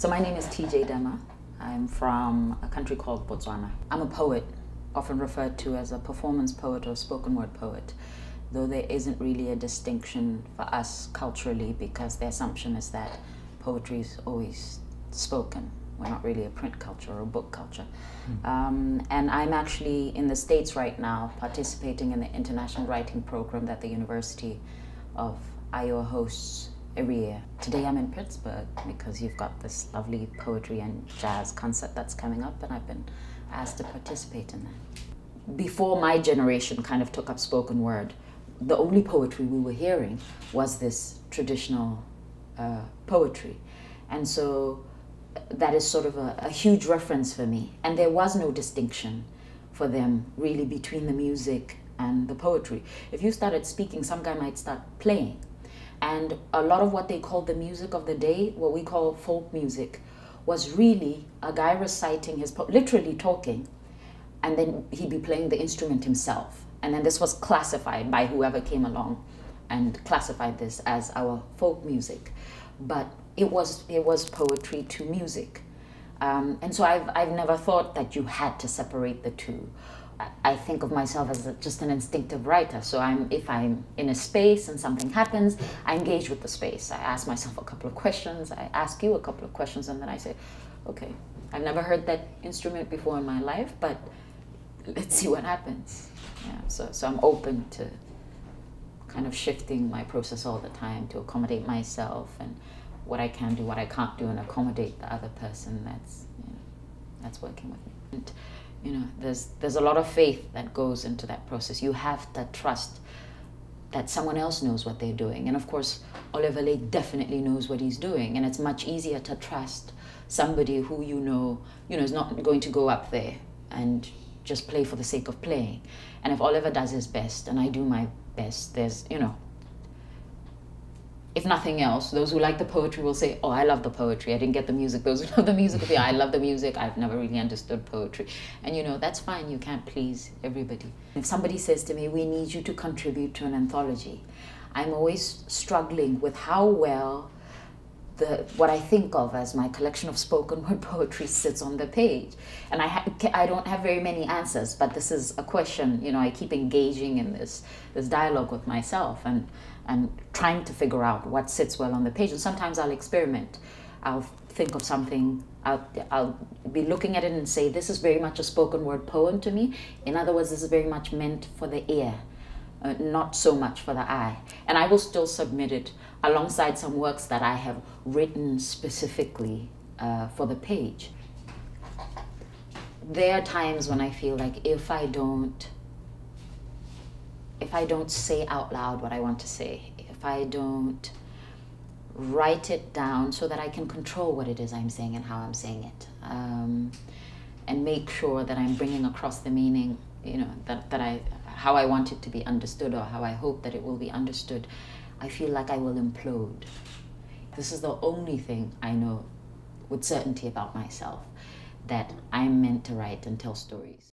So my name is Dema. I'm from a country called Botswana. I'm a poet, often referred to as a performance poet or spoken word poet, though there isn't really a distinction for us culturally because the assumption is that poetry is always spoken. We're not really a print culture or a book culture. And I'm actually in the States right now participating in the international writing program that the University of Iowa hosts every year. Today I'm in Pittsburgh because you've got this lovely poetry and jazz concert that's coming up, and I've been asked to participate in that. Before my generation kind of took up spoken word, the only poetry we were hearing was this traditional poetry. And so that is sort of a huge reference for me. And there was no distinction for them really between the music and the poetry. If you started speaking, some guy might start playing. And a lot of what they called the music of the day, what we call folk music, was really a guy reciting his literally talking, and then he'd be playing the instrument himself. And then this was classified by whoever came along and classified this as our folk music. But it was poetry to music. And so I've never thought that you had to separate the two. I think of myself as just an instinctive writer. So if I'm in a space and something happens, I engage with the space. I ask myself a couple of questions. I ask you a couple of questions, and then I say, okay, I've never heard that instrument before in my life, but let's see what happens. Yeah, so I'm open to kind of shifting my process all the time to accommodate myself and what I can do, what I can't do, and accommodate the other person that's working with me. And, there's a lot of faith that goes into that process. You have to trust that someone else knows what they're doing. And of course, Oliver Lake definitely knows what he's doing. And it's much easier to trust somebody who you know is not going to go up there and just play for the sake of playing. And if Oliver does his best and I do my best, there's, if nothing else, those who like the poetry will say, oh, I love the poetry. I didn't get the music. Those who love the music will say, I love the music. I've never really understood poetry. And that's fine. You can't please everybody. If somebody says to me, we need you to contribute to an anthology, I'm always struggling with how well what I think of as my collection of spoken word poetry sits on the page. And I don't have very many answers, but this is a question, I keep engaging in this dialogue with myself and trying to figure out what sits well on the page. And sometimes I'll experiment. I'll think of something, I'll be looking at it and say, this is very much a spoken word poem to me. In other words, this is very much meant for the ear. Not so much for the eye. And I will still submit it alongside some works that I have written specifically for the page. There are times when I feel like if I don't say out loud what I want to say, if I don't write it down so that I can control what it is I'm saying and how I'm saying it, and make sure that I'm bringing across the meaning, how I want it to be understood or how I hope that it will be understood, I feel like I will implode. This is the only thing I know with certainty about myself, that I'm meant to write and tell stories.